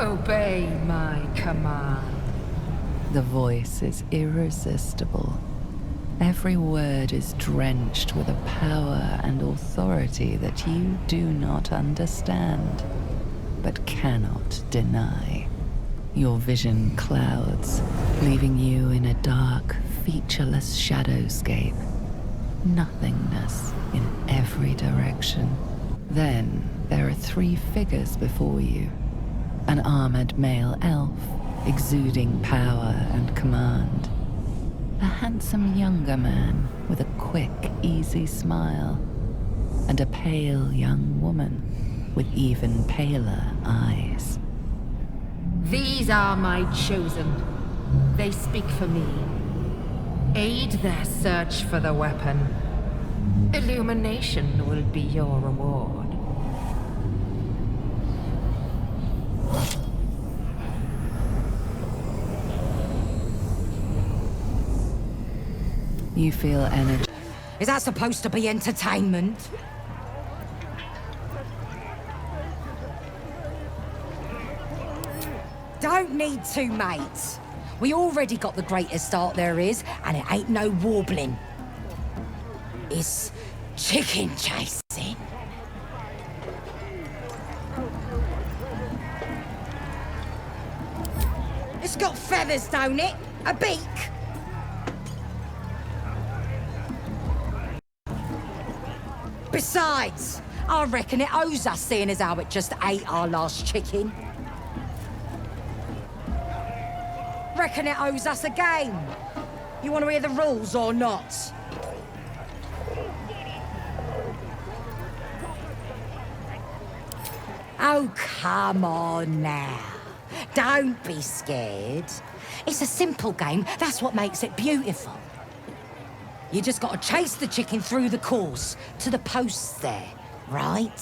Obey my command. The voice is irresistible. Every word is drenched with a power and authority that you do not understand, but cannot deny. Your vision clouds, leaving you in a dark, featureless shadowscape. Nothingness in every direction. Then there are 3 figures before you. An armored male elf, exuding power and command. A handsome younger man with a quick, easy smile. And a pale young woman with even paler eyes. These are my chosen. They speak for me. Aid their search for the weapon. Illumination will be your reward. You feel energy. Is that supposed to be entertainment? Don't need 2 mates. We already got the greatest start there is, and it ain't no warbling. It's chicken chasing. It's got feathers, don't it? A beak. Besides, I reckon it owes us, seeing as how it just ate our last chicken. Reckon it owes us a game. You want to hear the rules or not? Oh, come on now. Don't be scared. It's a simple game. That's what makes it beautiful. You just got to chase the chicken through the course to the posts there, right?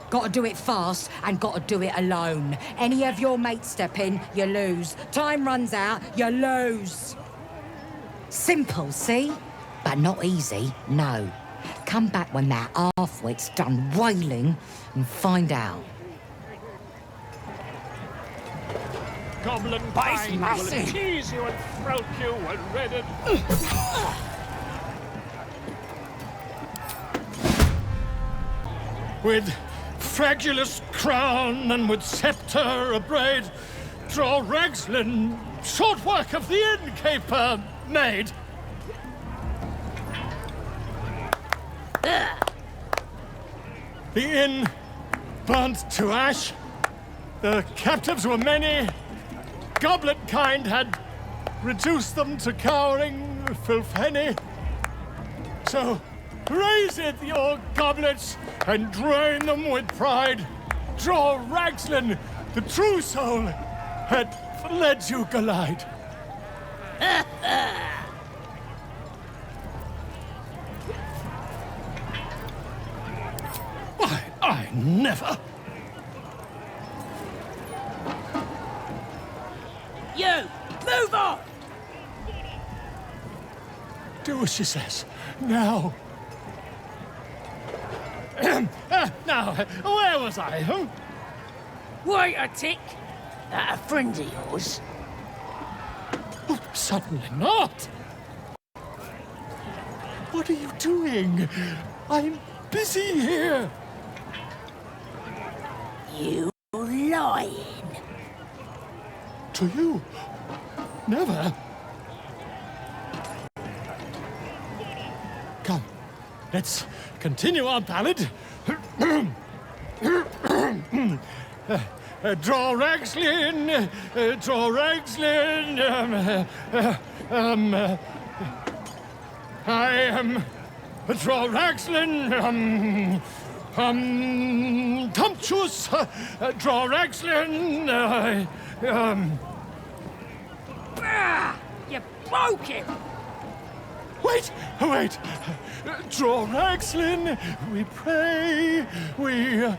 Got to do it fast and got to do it alone. Any of your mates step in, you lose. Time runs out, you lose. Simple, see? But not easy, no. Come back when that half-wit's done wailing and find out. Goblin bind will tease you and throat you when redded. With fragulous crown and with sceptre abraid, draw Ragsland, short work of the innkeeper made. The inn burnt to ash. The captives were many. Goblin kind had reduced them to cowering filthenny. So raise it, your goblets, and drain them with pride. Draw Ragsland, the true soul, had led you glide. Why, I never... You! Move on! Do as she says. Now. Now, where was I, huh? Wait a tick. That a friend of yours? Oh, certainly not. What are you doing? I'm busy here. You lying. To you? Never. Come, let's continue our ballad. Draw Ragsland, draw Ragsland. I am draw Ragsland. Tumptuous, draw Ragsland. You broke him! Wait! Draw Ragsland, we pray, we...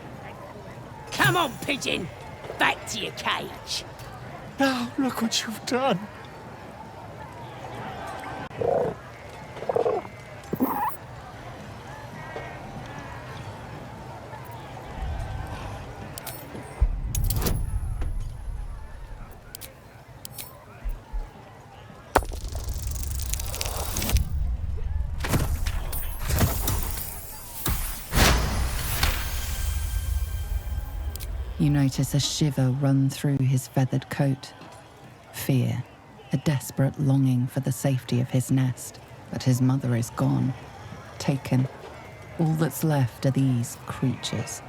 Come on, pigeon! Back to your cage! Now, look what you've done. You notice a shiver run through his feathered coat. Fear, a desperate longing for the safety of his nest. But his mother is gone, taken. All that's left are these creatures.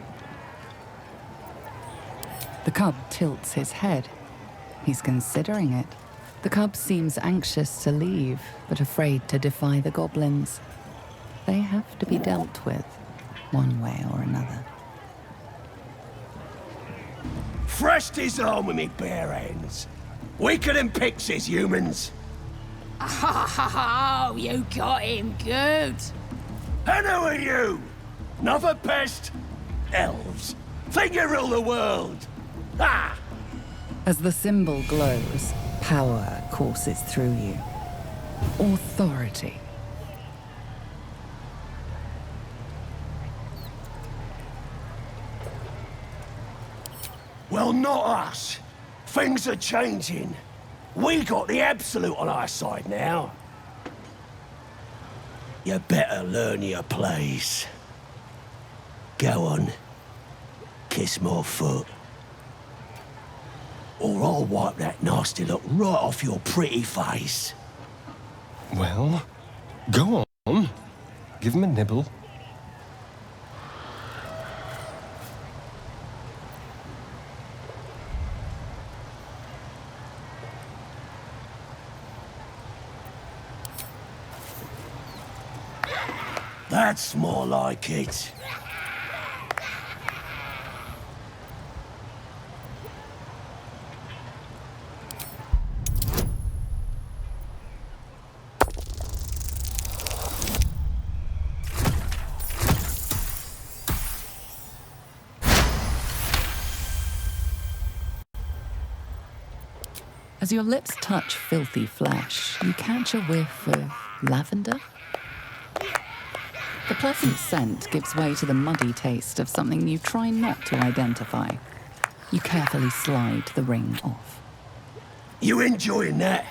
The cub tilts his head. He's considering it. The cub seems anxious to leave, but afraid to defy the goblins. They have to be dealt with, one way or another. Threshed his arm with me bare hands. Weaker than pixies, humans. Oh, you got him good. And who are you? Another pest? Elves. Think you rule the world. Ha! As the symbol glows, power courses through you. Authority. Well, not us. Things are changing. We got the absolute on our side now. You better learn your place. Go on. Kiss my foot. Or I'll wipe that nasty look right off your pretty face. Well, go on. Give him a nibble. That's more like it. As your lips touch filthy flesh, you catch a whiff of lavender. The pleasant scent gives way to the muddy taste of something you try not to identify. You carefully slide the ring off. You enjoying that?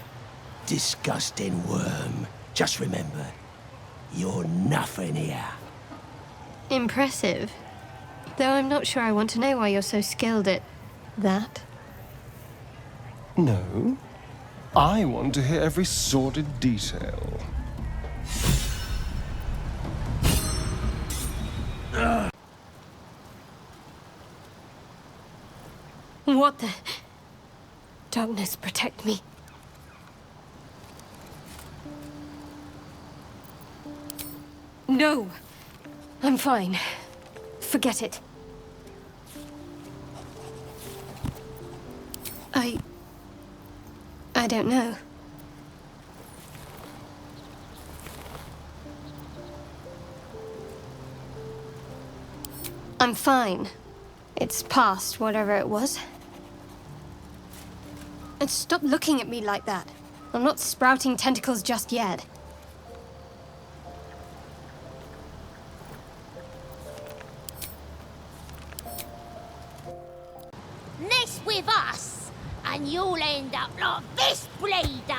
Disgusting worm. Just remember, you're nothing here. Impressive. Though I'm not sure I want to know why you're so skilled at that. No. I want to hear every sordid detail. What the... Darkness, protect me. No! I'm fine. Forget it. I don't know. I'm fine. It's past whatever it was. And stop looking at me like that. I'm not sprouting tentacles just yet. Mess with us, and you'll end up like this bleeder.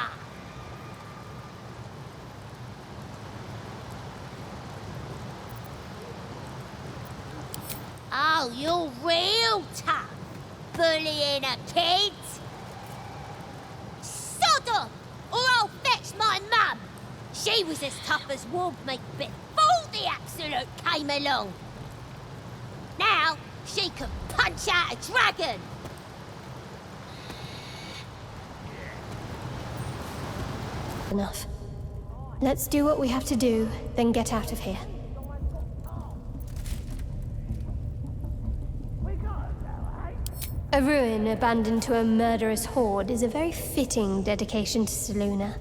Oh, you're real tough, bullying a kid. Sod off, or I'll fetch my mum. She was as tough as would me before the absolute came along. Now, she can punch out a dragon. Enough. Let's do what we have to do, then get out of here. A ruin abandoned to a murderous horde is a very fitting dedication to Selûne.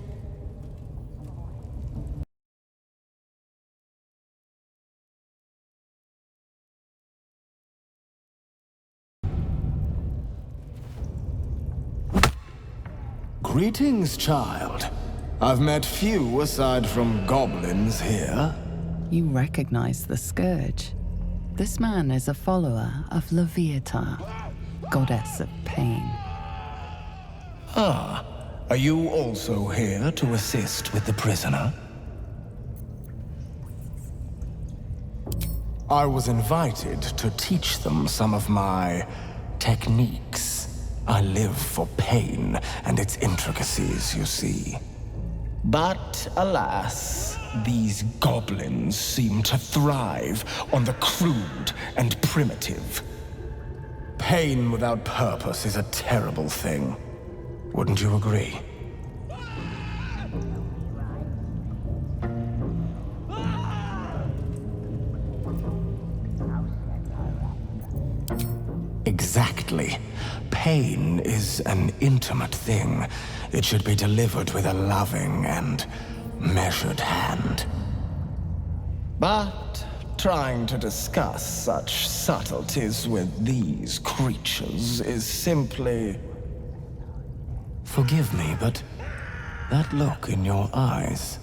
Greetings, child. I've met few aside from goblins here. You recognize the scourge. This man is a follower of Leviatha, goddess of pain. Ah, are you also here to assist with the prisoner? I was invited to teach them some of my techniques. I live for pain and its intricacies, you see. But alas, these goblins seem to thrive on the crude and primitive. Pain without purpose is a terrible thing. Wouldn't you agree? Exactly. Pain is an intimate thing. It should be delivered with a loving and measured hand. But trying to discuss such subtleties with these creatures is simply... Forgive me, but that look in your eyes,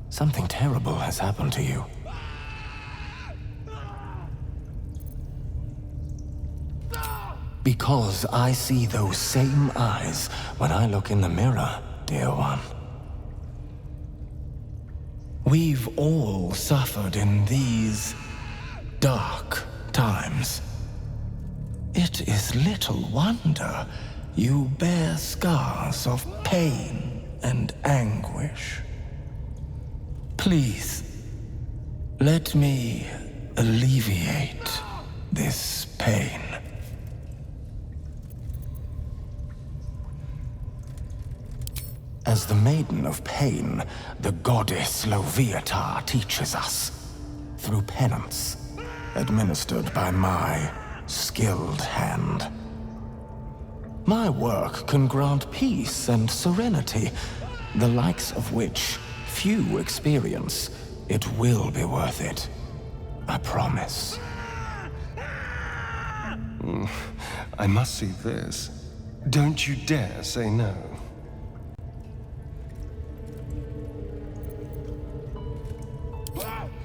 something terrible has happened to you. Because I see those same eyes when I look in the mirror, dear one. We've all suffered in these dark times. It is little wonder you bear scars of pain and anguish. Please, let me alleviate this pain. As the Maiden of Pain, the goddess Loviatar teaches us, through penance, administered by my skilled hand. My work can grant peace and serenity, the likes of which few experience. It will be worth it. I promise. I must see this. Don't you dare say no.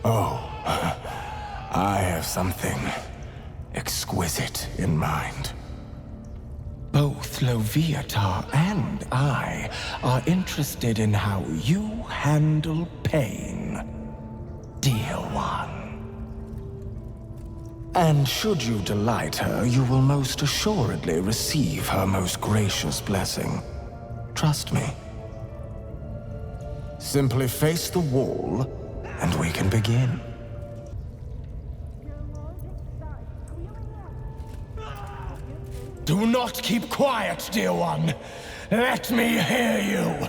Oh, I have something exquisite in mind. Both Loviatar and I are interested in how you handle pain, dear one. And should you delight her, you will most assuredly receive her most gracious blessing. Trust me. Simply face the wall, and we can begin. Do not keep quiet, dear one. Let me hear you.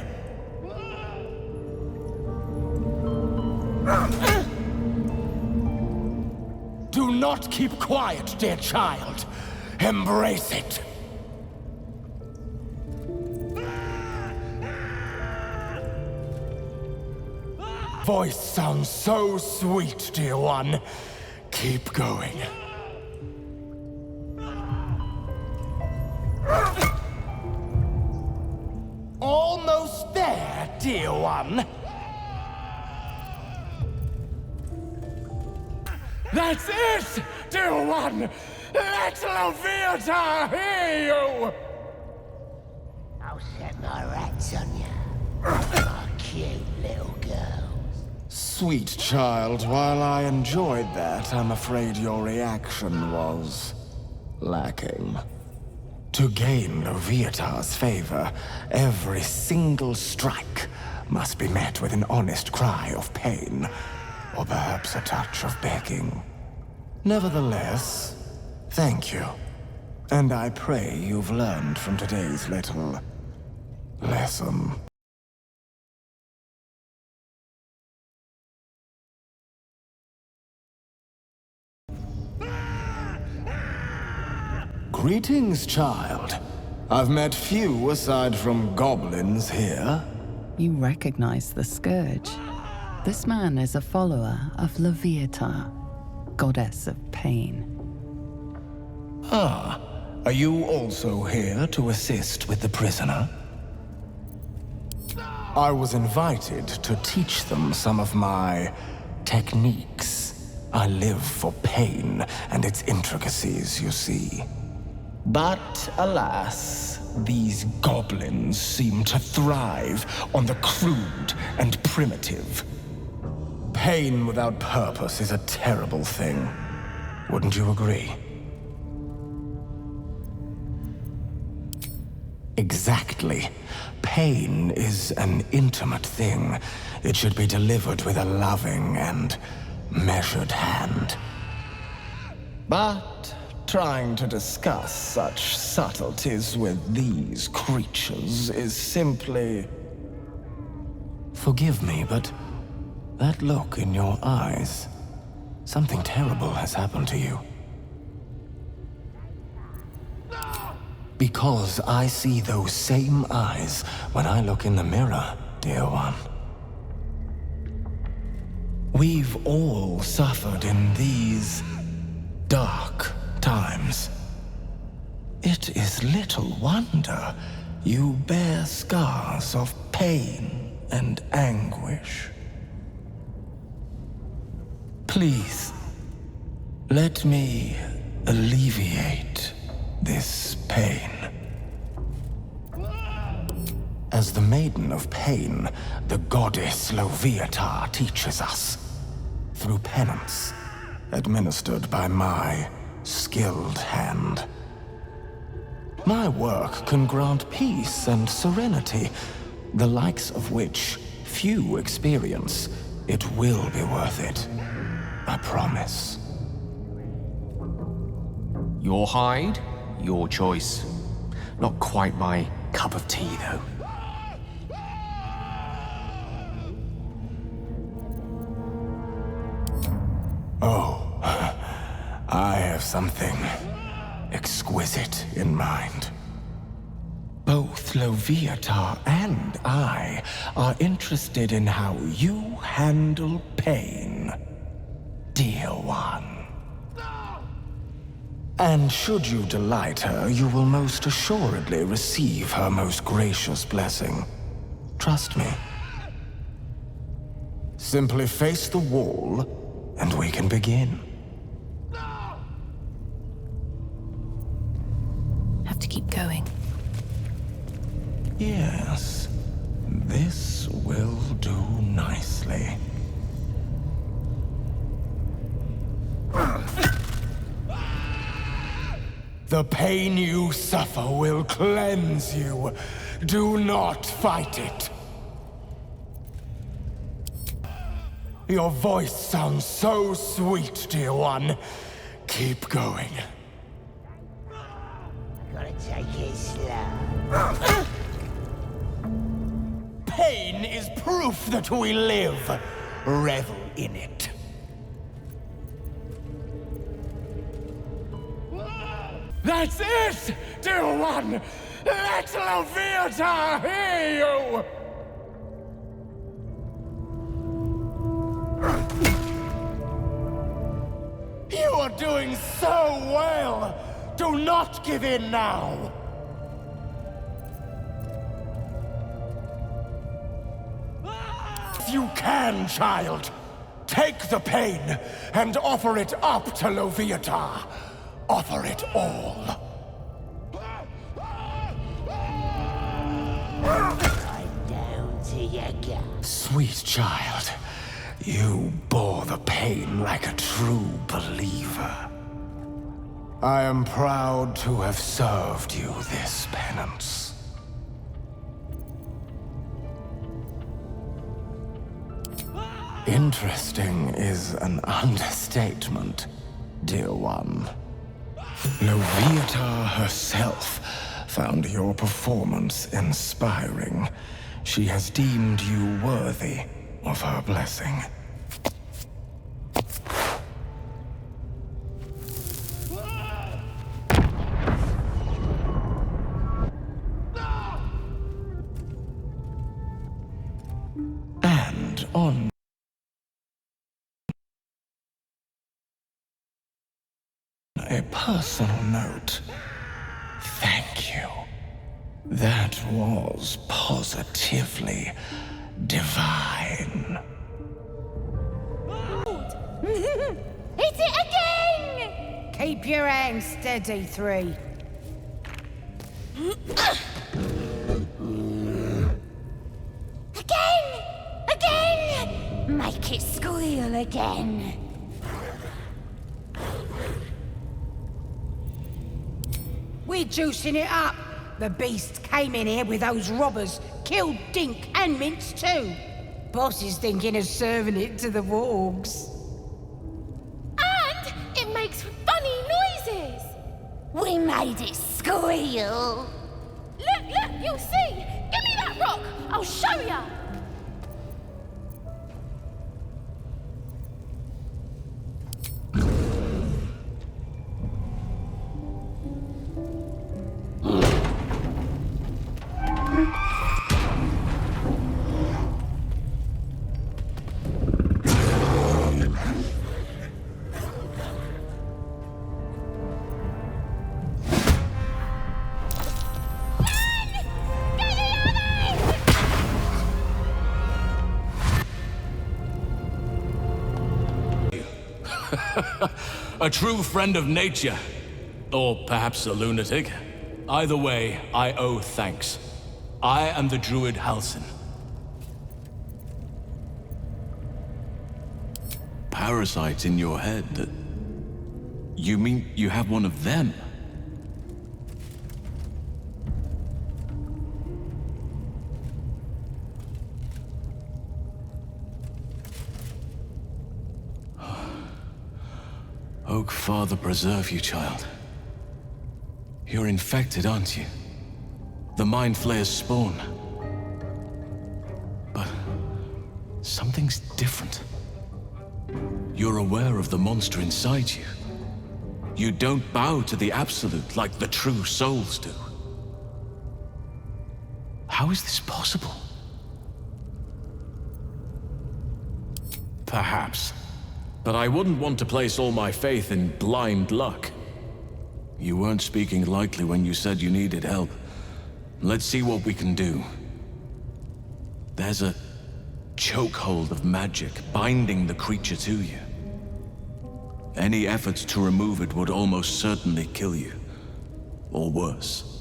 Do not keep quiet, dear child. Embrace it. Voice sounds so sweet, dear one. Keep going. Almost there, dear one. That's it, dear one. Let Loviatar hear you. I'll set my rats on you. Oh, cute little girl. Sweet child, while I enjoyed that, I'm afraid your reaction was lacking. To gain Loviatar's favor, every single strike must be met with an honest cry of pain, or perhaps a touch of begging. Nevertheless, thank you. And I pray you've learned from today's little lesson. Greetings, child. I've met few aside from goblins here. You recognize the Scourge. This man is a follower of Loviatar, goddess of pain. Ah, are you also here to assist with the prisoner? I was invited to teach them some of my techniques. I live for pain and its intricacies, you see. But alas, these goblins seem to thrive on the crude and primitive. Pain without purpose is a terrible thing. Wouldn't you agree? Exactly. Pain is an intimate thing. It should be delivered with a loving and measured hand. But trying to discuss such subtleties with these creatures is simply... Forgive me, but that look in your eyes, something terrible has happened to you. Because I see those same eyes when I look in the mirror, dear one. We've all suffered in these dark times. It is little wonder you bear scars of pain and anguish. Please, let me alleviate this pain. As the Maiden of Pain, the goddess Loviatar teaches us, through penance, administered by my skilled hand. My work can grant peace and serenity, the likes of which few experience. It will be worth it, I promise. Your hide, your choice. Not quite my cup of tea, though. Oh, I have something exquisite in mind. Both Loviatar and I are interested in how you handle pain, dear one. And should you delight her, you will most assuredly receive her most gracious blessing. Trust me. Simply face the wall, and we can begin. Have to keep going. Yes, this will do nicely. The pain you suffer will cleanse you. Do not fight it. Your voice sounds so sweet, dear one. Keep going. Gotta take it slow. Pain is proof that we live. Revel in it. That's it, dear one! Let Loviatar hear you! You are doing so well! Do not give in now! If you can, child, take the pain and offer it up to Loviatar. Offer it all. I'm down to your gut. Sweet child, you bore the pain like a true believer. I am proud to have served you this penance. Interesting is an understatement, dear one. Loviatar herself found your performance inspiring. She has deemed you worthy of her blessing. And on a personal note, thank you. That was positively divine. Hit it again! Keep your hands steady, 3. Again! Make it squeal again. We're juicing it up. The beast came in here with those robbers, killed Dink and Mince too. Boss is thinking of serving it to the wargs. And it makes funny noises. We made it squeal. Look, you'll see. Give me that rock. I'll show ya. A true friend of nature. Or perhaps a lunatic. Either way, I owe thanks. I am the druid Halsin. Parasites in your head that... You mean you have one of them? Oak Father preserve you, child. You're infected, aren't you? The Mind Flayer's spawn. But something's different. You're aware of the monster inside you. You don't bow to the Absolute like the true souls do. How is this possible? Perhaps. But I wouldn't want to place all my faith in blind luck. You weren't speaking lightly when you said you needed help. Let's see what we can do. There's a chokehold of magic binding the creature to you. Any efforts to remove it would almost certainly kill you. Or worse.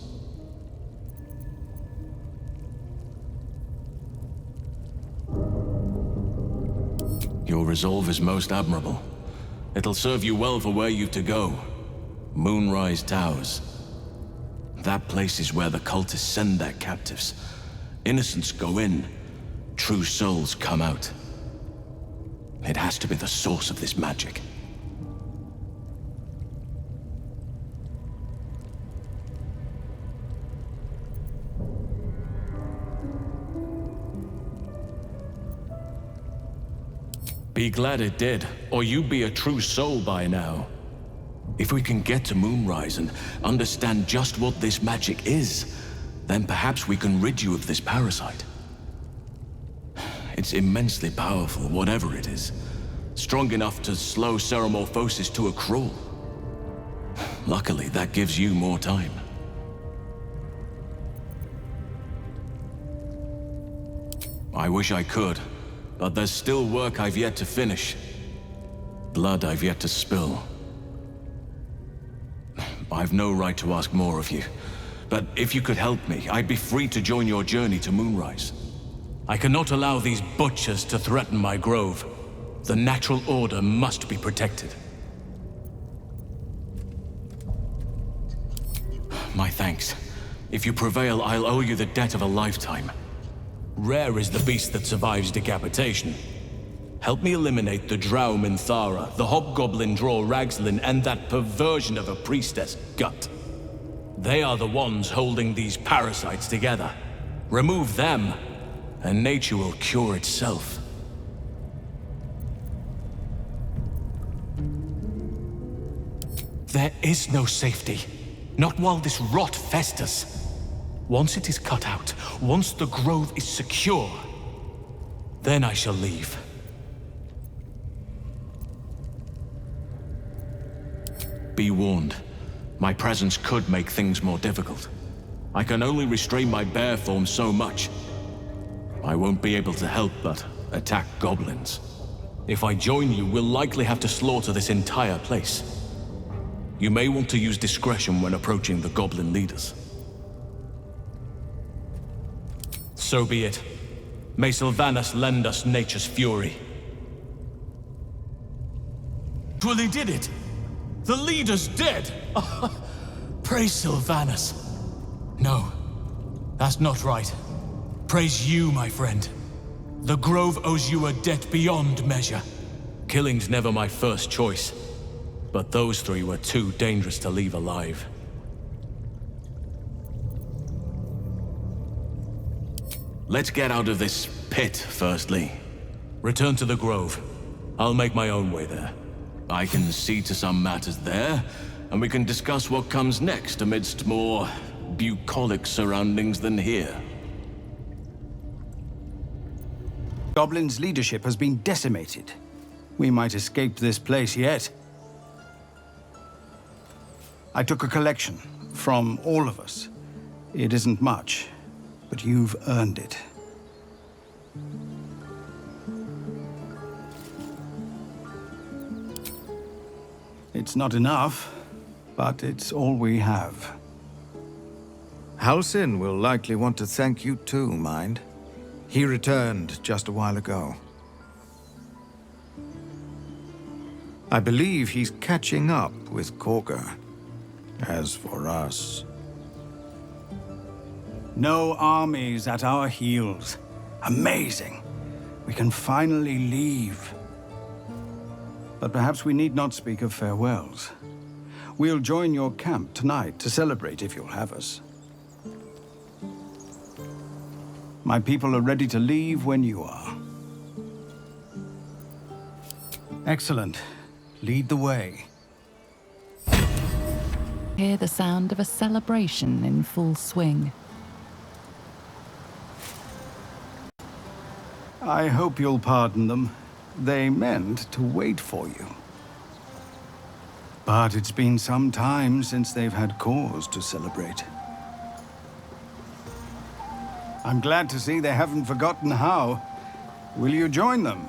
Your resolve is most admirable. It'll serve you well for where you've to go. Moonrise Towers. That place is where the cultists send their captives. Innocents go in, true souls come out. It has to be the source of this magic. Be glad it did, or you'd be a true soul by now. If we can get to Moonrise and understand just what this magic is, then perhaps we can rid you of this parasite. It's immensely powerful, whatever it is. Strong enough to slow ceremorphosis to a crawl. Luckily, that gives you more time. I wish I could, but there's still work I've yet to finish. Blood I've yet to spill. I've no right to ask more of you, but if you could help me, I'd be free to join your journey to Moonrise. I cannot allow these butchers to threaten my grove. The natural order must be protected. My thanks. If you prevail, I'll owe you the debt of a lifetime. Rare is the beast that survives decapitation. Help me eliminate the Drow Minthara, the hobgoblin draw Ragsland, and that perversion of a priestess, Gut. They are the ones holding these parasites together. Remove them, and nature will cure itself. There is no safety. Not while this rot festers. Once it is cut out, once the grove is secure, then I shall leave. Be warned. My presence could make things more difficult. I can only restrain my bear form so much. I won't be able to help but attack goblins. If I join you, we'll likely have to slaughter this entire place. You may want to use discretion when approaching the goblin leaders. So be it. May Sylvanas lend us nature's fury. Well, he did it! The leader's dead! Praise Sylvanas. No, that's not right. Praise you, my friend. The Grove owes you a debt beyond measure. Killing's never my first choice, but those three were too dangerous to leave alive. Let's get out of this pit, firstly. Return to the Grove. I'll make my own way there. I can see to some matters there, and we can discuss what comes next amidst more bucolic surroundings than here. Goblin's leadership has been decimated. We might escape this place yet. I took a collection from all of us. It isn't much, but you've earned it. It's not enough, but it's all we have. Halsin will likely want to thank you too, mind. He returned just a while ago. I believe he's catching up with Korga. As for us... No armies at our heels. Amazing. We can finally leave. But perhaps we need not speak of farewells. We'll join your camp tonight to celebrate if you'll have us. My people are ready to leave when you are. Excellent. Lead the way. Hear the sound of a celebration in full swing. I hope you'll pardon them. They meant to wait for you. But it's been some time since they've had cause to celebrate. I'm glad to see they haven't forgotten how. Will you join them?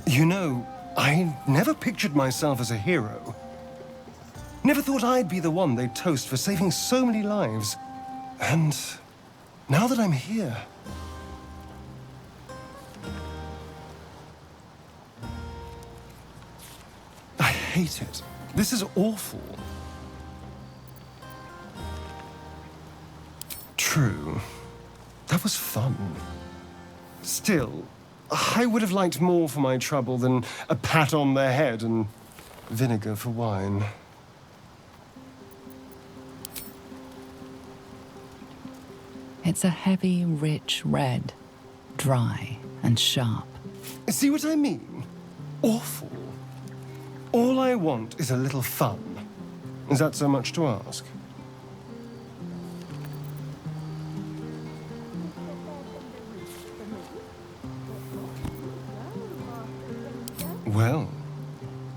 You know, I never pictured myself as a hero. Never thought I'd be the one they'd toast for saving so many lives. And now that I'm here... I hate it. This is awful. True. That was fun. Still, I would have liked more for my trouble than a pat on the head and vinegar for wine. It's a heavy, rich red, dry and sharp. See what I mean? Awful. All I want is a little fun. Is that so much to ask? Well,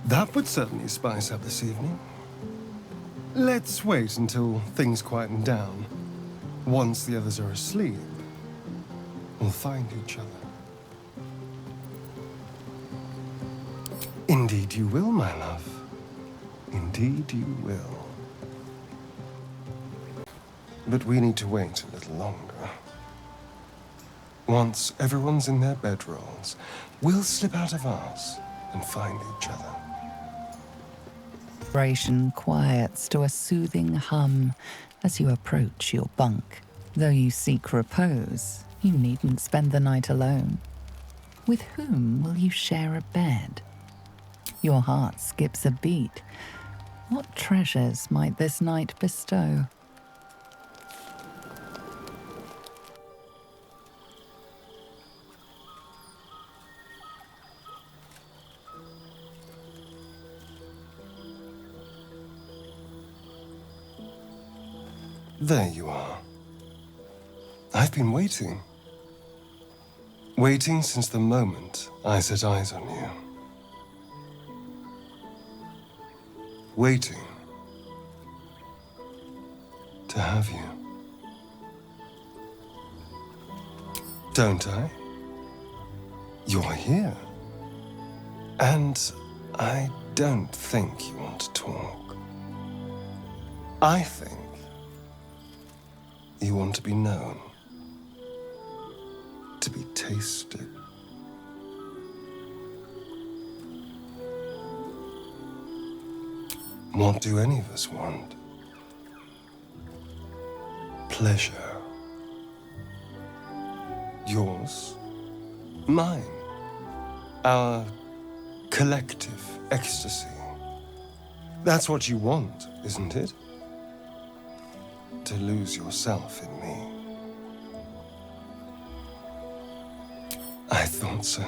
that would certainly spice up this evening. Let's wait until things quieten down. Once the others are asleep, we'll find each other. Indeed you will, my love. Indeed you will. But we need to wait a little longer. Once everyone's in their bedrolls, we'll slip out of ours and find each other. Vibration quiets to a soothing hum as you approach your bunk. Though you seek repose, you needn't spend the night alone. With whom will you share a bed? Your heart skips a beat. What treasures might this night bestow? There you are. I've been waiting. Waiting since the moment I set eyes on you. Waiting to have you. Don't I? You're here. And I don't think you want to talk. I think you want to be known, to be tasted. What do any of us want? Pleasure. Yours. Mine. Our collective ecstasy. That's what you want, isn't it? To lose yourself in me. I thought so.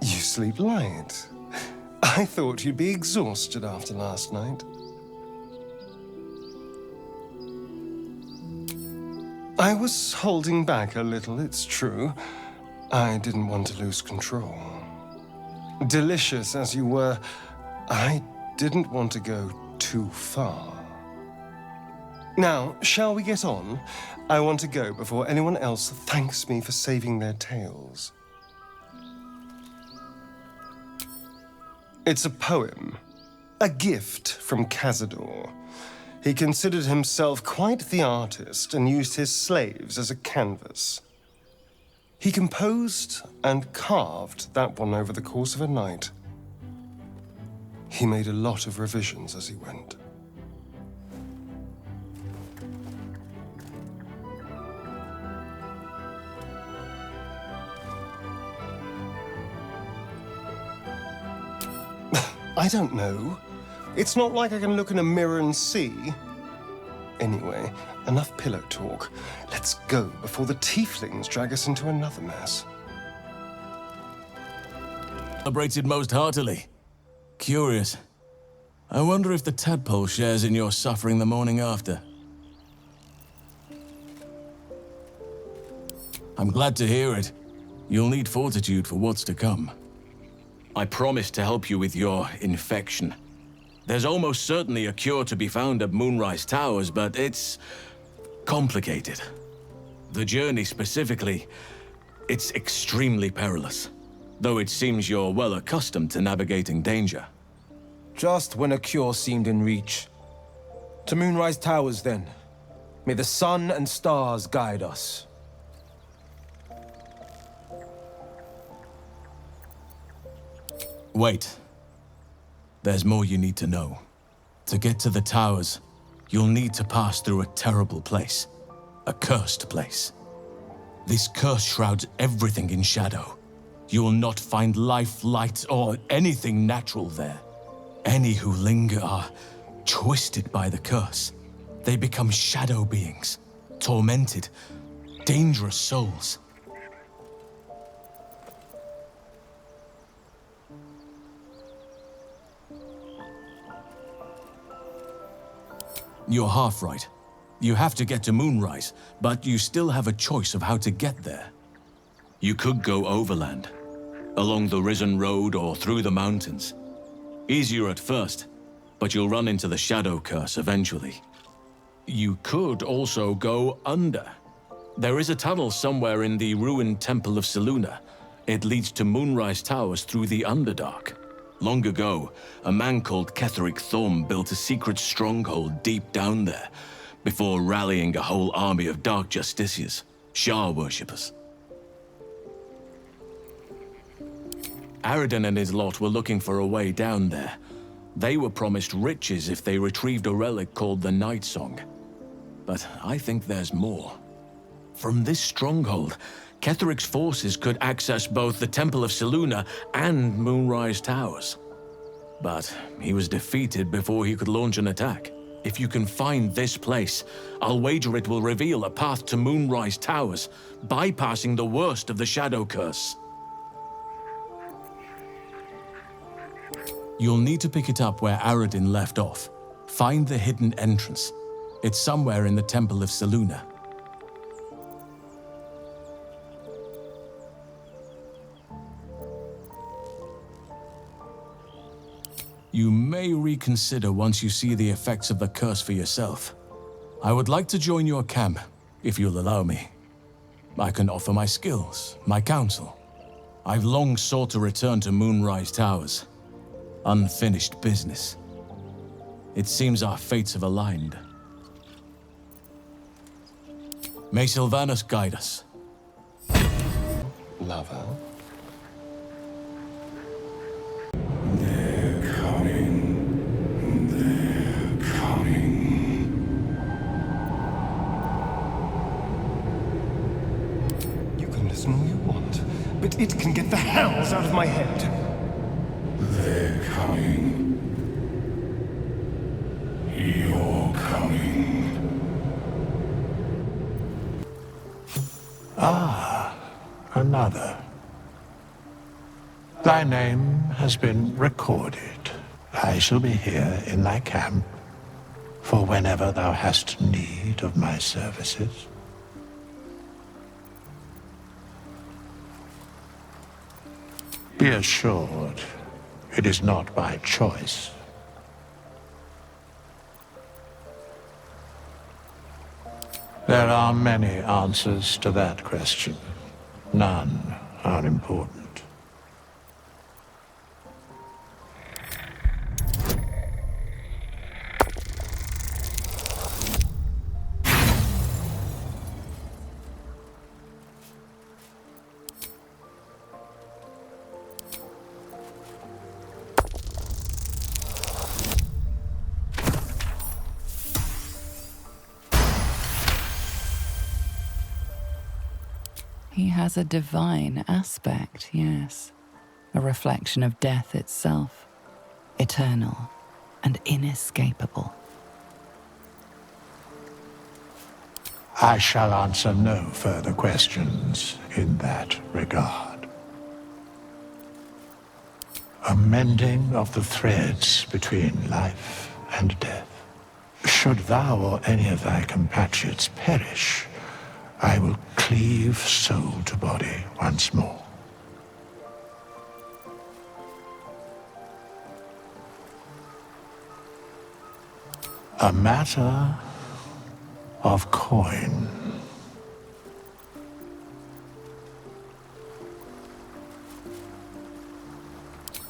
You sleep light. I thought you'd be exhausted after last night. I was holding back a little, it's true. I didn't want to lose control. Delicious as you were, I didn't want to go too far. Now, shall we get on? I want to go before anyone else thanks me for saving their tails. It's a poem, a gift from Cazador. He considered himself quite the artist and used his slaves as a canvas. He composed and carved that one over the course of a night. He made a lot of revisions as he went. I don't know. It's not like I can look in a mirror and see. Anyway, enough pillow talk. Let's go before the tieflings drag us into another mess. Celebrated most heartily. Curious. I wonder if the tadpole shares in your suffering the morning after. I'm glad to hear it. You'll need fortitude for what's to come. I promise to help you with your infection. There's almost certainly a cure to be found at Moonrise Towers, but it's complicated. The journey specifically, it's extremely perilous, though it seems you're well accustomed to navigating danger. Just when a cure seemed in reach. To Moonrise Towers, then. May the sun and stars guide us. Wait. There's more you need to know. To get to the towers, you'll need to pass through a terrible place. A cursed place. This curse shrouds everything in shadow. You will not find life, light, or anything natural there. Any who linger are twisted by the curse. They become shadow beings, tormented, dangerous souls. You're half right. You have to get to Moonrise, but you still have a choice of how to get there. You could go overland, along the Risen Road or through the mountains. Easier at first, but you'll run into the Shadow Curse eventually. You could also go under. There is a tunnel somewhere in the ruined Temple of Selûne. It leads to Moonrise Towers through the Underdark. Long ago, a man called Ketheric Thorm built a secret stronghold deep down there, before rallying a whole army of Dark Justiciars, Shah worshippers. Aridin and his lot were looking for a way down there. They were promised riches if they retrieved a relic called the Night Song. But I think there's more. From this stronghold, Ketheric's forces could access both the Temple of Selûne and Moonrise Towers. But he was defeated before he could launch an attack. If you can find this place, I'll wager it will reveal a path to Moonrise Towers, bypassing the worst of the Shadow Curse. You'll need to pick it up where Aradin left off. Find the hidden entrance. It's somewhere in the Temple of Selûne. You may reconsider once you see the effects of the curse for yourself. I would like to join your camp, if you'll allow me. I can offer my skills, my counsel. I've long sought to return to Moonrise Towers. Unfinished business. It seems our fates have aligned. May Sylvanus guide us. Lover. They're coming. They're coming. You can listen all you want, but it can get the hells out of my head. They're coming. You're coming. Ah, another. Thy name has been recorded. I shall be here in thy camp for whenever thou hast need of my services. Be assured, it is not by choice. There are many answers to that question. None are important. He has a divine aspect, yes. A reflection of death itself. Eternal and inescapable. I shall answer no further questions in that regard. A mending of the threads between life and death. Should thou or any of thy compatriots perish, I will cleave soul to body once more. A matter of coin.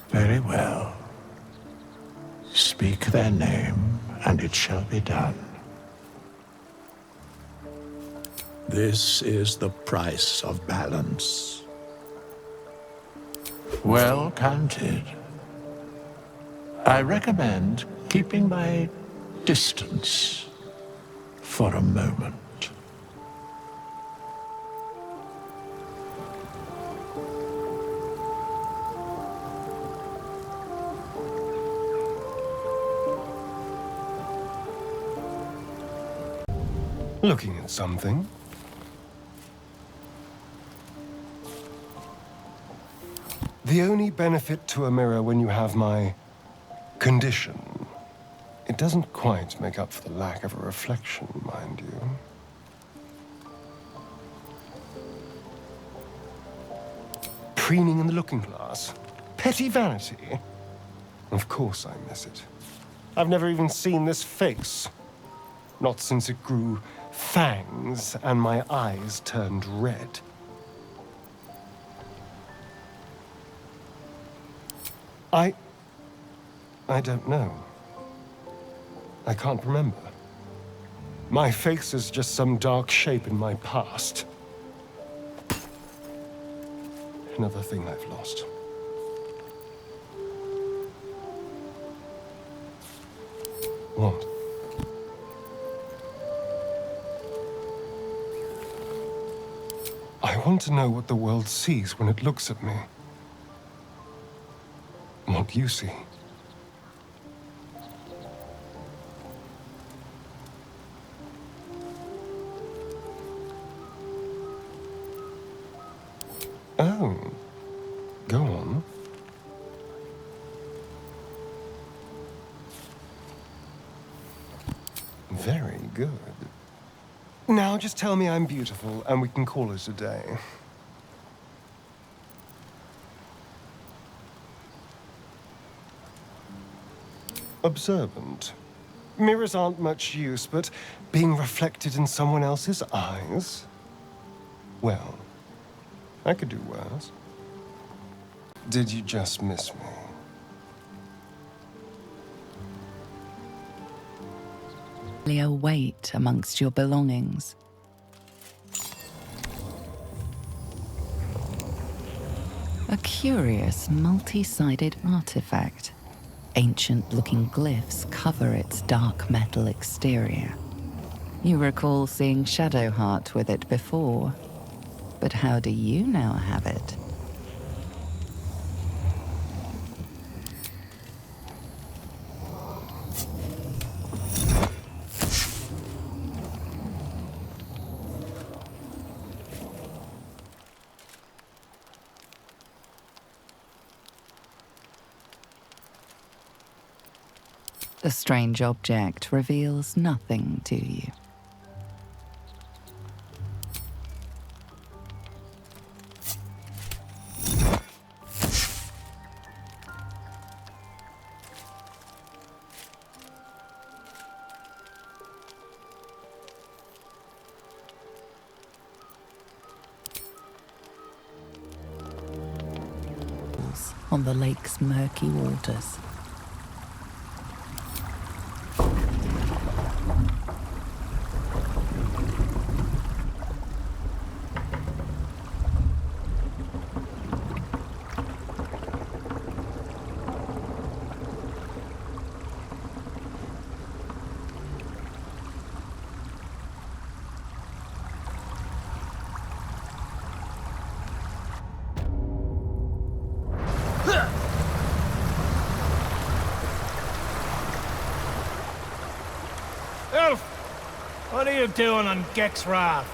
Very well. Speak their name, and it shall be done. This is the price of balance. Well counted. I recommend keeping my distance for a moment. Looking at something. The only benefit to a mirror when you have my condition, it doesn't quite make up for the lack of a reflection, mind you. Preening in the looking glass. Petty vanity. Of course I miss it. I've never even seen this face. Not since it grew fangs and my eyes turned red. I don't know. I can't remember. My face is just some dark shape in my past. Another thing I've lost. What? I want to know what the world sees when it looks at me. What you see. Oh, go on. good. Now just tell me I'm beautiful and we can call it a day. Observant. Mirrors aren't much use, but being reflected in someone else's eyes? Well, I could do worse. Did you just miss me? A weight amongst your belongings. A curious multi-sided artifact. Ancient-looking glyphs cover its dark metal exterior. You recall seeing Shadowheart with it before, but how do you now have it? The strange object reveals nothing to you. On the lake's murky waters. Elf! What are you doing on Gek's raft?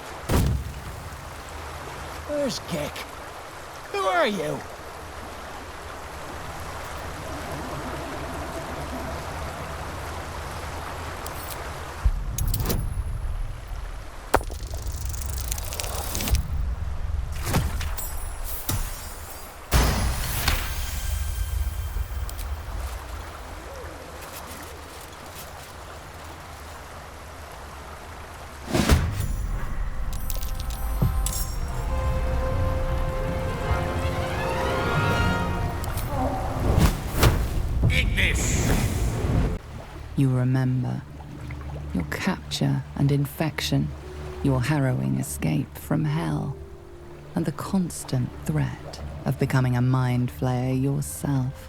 Where's Gek? Who are you? You remember your capture and infection, your harrowing escape from hell, and the constant threat of becoming a mind flayer yourself.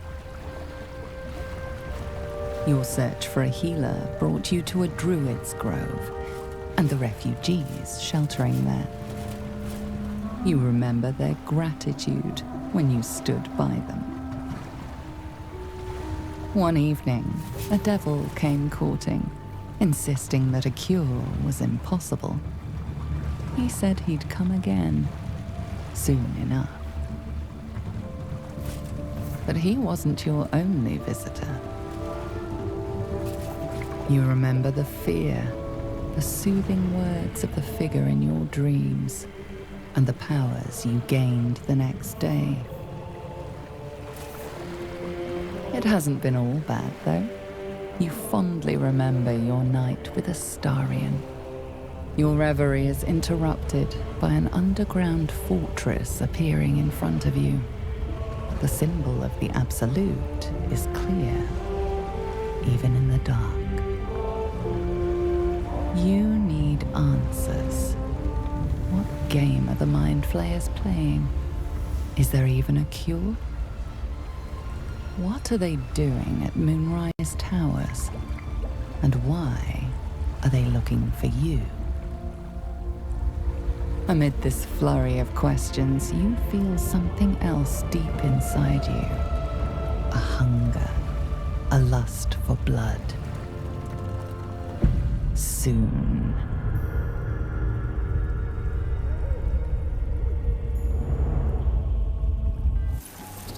Your search for a healer brought you to a druid's grove, and the refugees sheltering there. You remember their gratitude when you stood by them. One evening, a devil came courting, insisting that a cure was impossible. He said he'd come again, soon enough. But he wasn't your only visitor. You remember the fear, the soothing words of the figure in your dreams, and the powers you gained the next day. It hasn't been all bad, though. You fondly remember your night with Astarion. Your reverie is interrupted by an underground fortress appearing in front of you. The symbol of the Absolute is clear, even in the dark. You need answers. What game are the Mind Flayers playing? Is there even a cure? What are they doing at Moonrise Towers? And why are they looking for you? Amid this flurry of questions, you feel something else deep inside you. A hunger, a lust for blood. Soon,